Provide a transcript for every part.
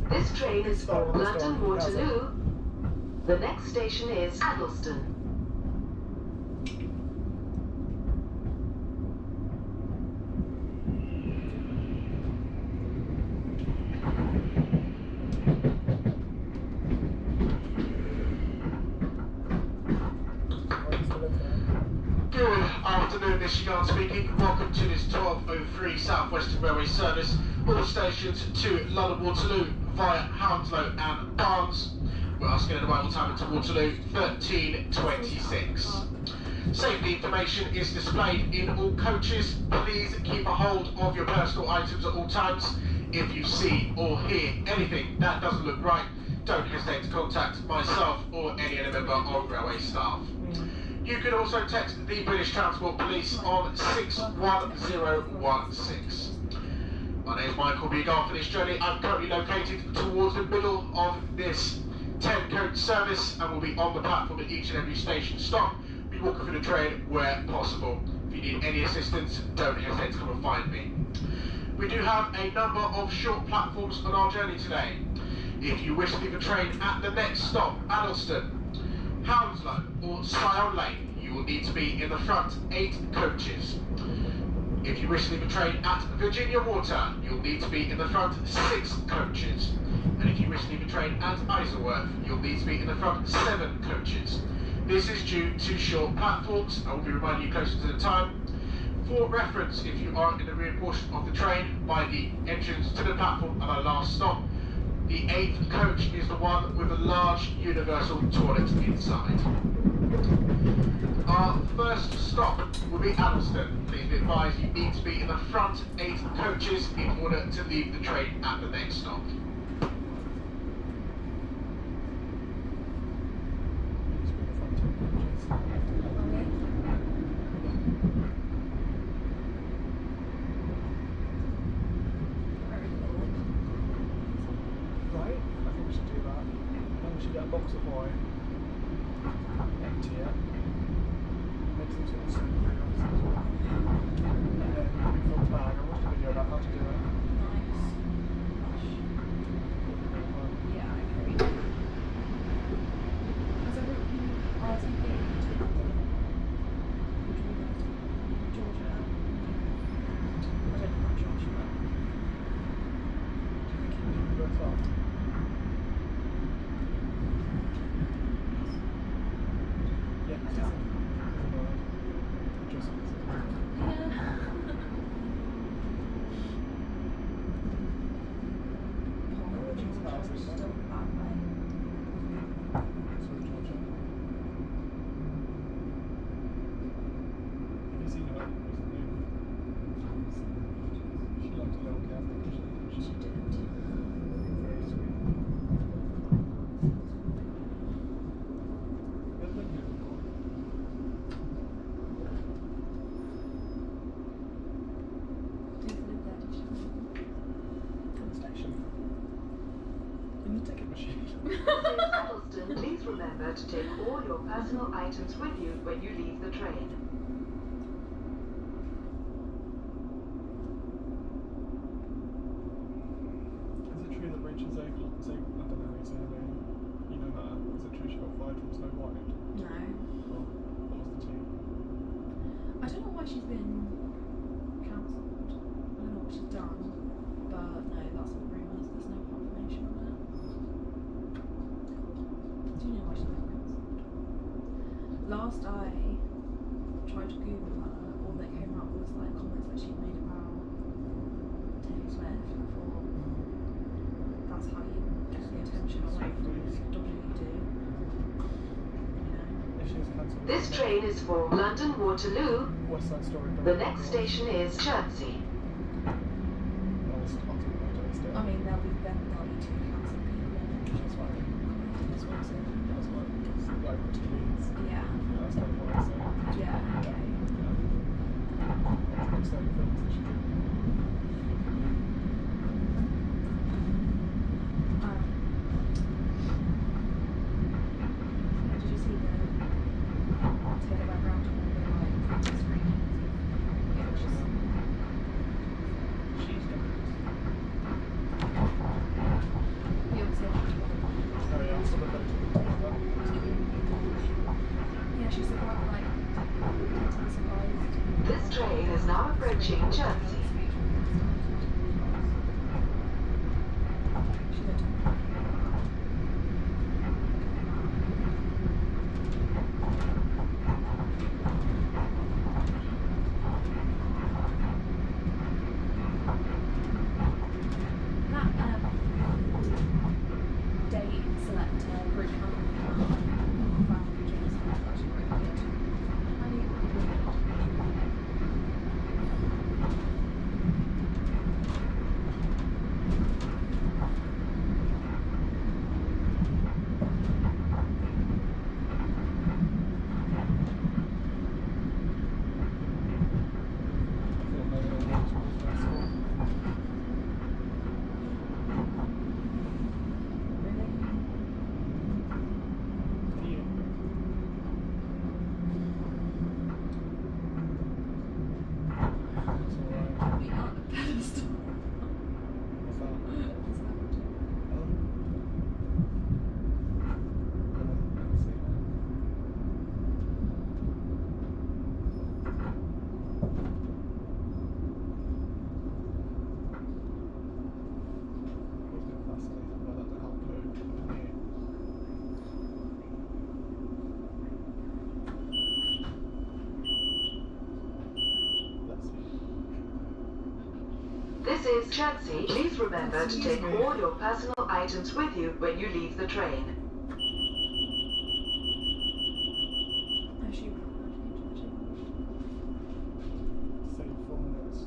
This train is for London Waterloo. The next station is Addleston. Good afternoon, this is Jan speaking. Welcome to this 1203 South Western Railway service. All stations to London Waterloo via Hounslow and Barnes. We're asking an arrival time into Waterloo 13:26. Safety information is displayed in all coaches. Please keep a hold of your personal items at all times. If you see or hear anything that doesn't look right, don't hesitate to contact myself or any other member of railway staff. You can also text the British Transport Police on 61016. My name is Michael Begar. For this journey, I'm currently located towards the middle of this 10-coach service and will be on the platform at each and every station stop. Be walking through the train where possible. If you need any assistance, don't hesitate to come and find me. We do have a number of short platforms on our journey today. If you wish to leave a train at the next stop, Addleston, Hounslow or Syon Lane, you will need to be in the front 8 coaches. If you wish to leave a train at Virginia Water, you'll need to be in the front 6 coaches. And if you wish to leave a train at Isleworth, you'll need to be in the front 7 coaches. This is due to short platforms. I will be reminding you closer to the time. For reference, if you are in the rear portion of the train by the entrance to the platform at our last stop, the 8th coach is the one with a large universal toilet inside. Our first stop will be Addleston. Please be advised you need to be in the front 8 coaches in order to leave the train at the next stop. Box of wine, empty it, make some sort of soup, and then refill the bag. I watched a video about how to do it. Nice. Yeah, I agree. Has everyone RTP to Georgia? I don't know Georgia. Do you think you can do both up? Please remember to take all your personal items with you when you leave the train. Is it true that Rachel's I don't know how you say her name. You know that? Is it true she got fired from Snow White? No. Well, what was the tea? I don't know why she's been cancelled. I don't know what she's done, but no, that's all rumours. There's no confirmation on it. Do you know why she's been cancelled? Last I tried to Google her, all that came up was like comments that she'd made about Taylor Swift, and I thought that's how you get the attention away from the dodgy you do. You know? If she was cancelled. This train is for London Waterloo. West Side Story. The next station is Chertsey. I mean, there'll be 2 cancelled people in it. That's fine. That's what I'm saying. That's what it's like to Leeds. Yeah. That's kind of what I'm saying. Yeah, okay. Yeah. It's like films that she did. Did you see the take it back round to all the like screenings? Yeah, She's done it. is Chelsea. Please remember to take all your personal items with you when you leave the train. Say 4 minutes.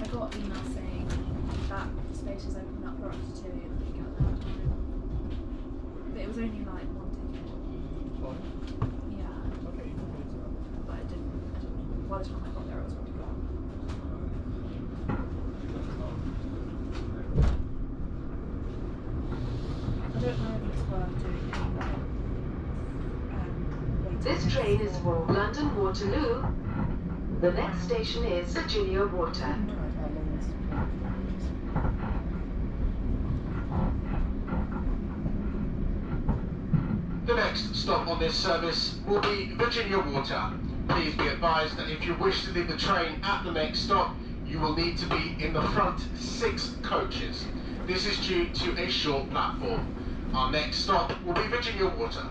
I got an email saying that space is open up for up to 2 if you get there on time. But it was only like 1 ticket. Fine. Yeah. Okay, you can do that. But I didn't. By the time I got there, it was already gone. I don't know if it's worth doing any This train is for London Waterloo. The next station is Virginia Water. How long is The next stop on this service will be Virginia Water. Please be advised that if you wish to leave the train at the next stop, you will need to be in the front 6 coaches. This is due to a short platform. Our next stop will be Virginia Water.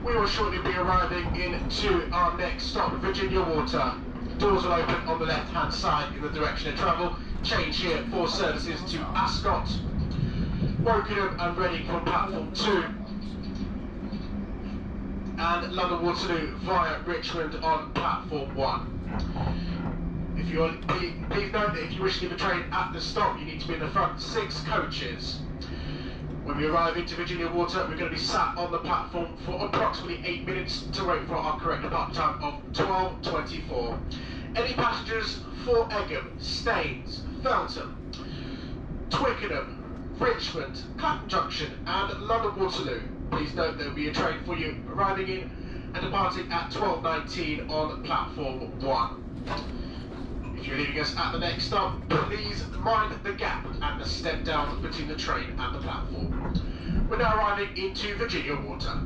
We will shortly be arriving into our next stop, Virginia Water. Doors will open on the left-hand side in the direction of travel. Change here for services to Ascot, Wokingham and Reading from platform 2, and London Waterloo via Richmond on platform 1. Please note that if you wish to leave a train at the stop, you need to be in the front 6 coaches. When we arrive into Virginia Water, we're going to be sat on the platform for approximately 8 minutes to wait for our correct departure time of 12:24. Any passengers for Egham, Staines, Feltham, Twickenham, Richmond, Clapham Junction and London Waterloo, please note there will be a train for you arriving in and departing at 12:19 on platform 1. If you're leaving us at the next stop, please mind the gap and the step down between the train and the platform. We're now arriving into Virginia Water.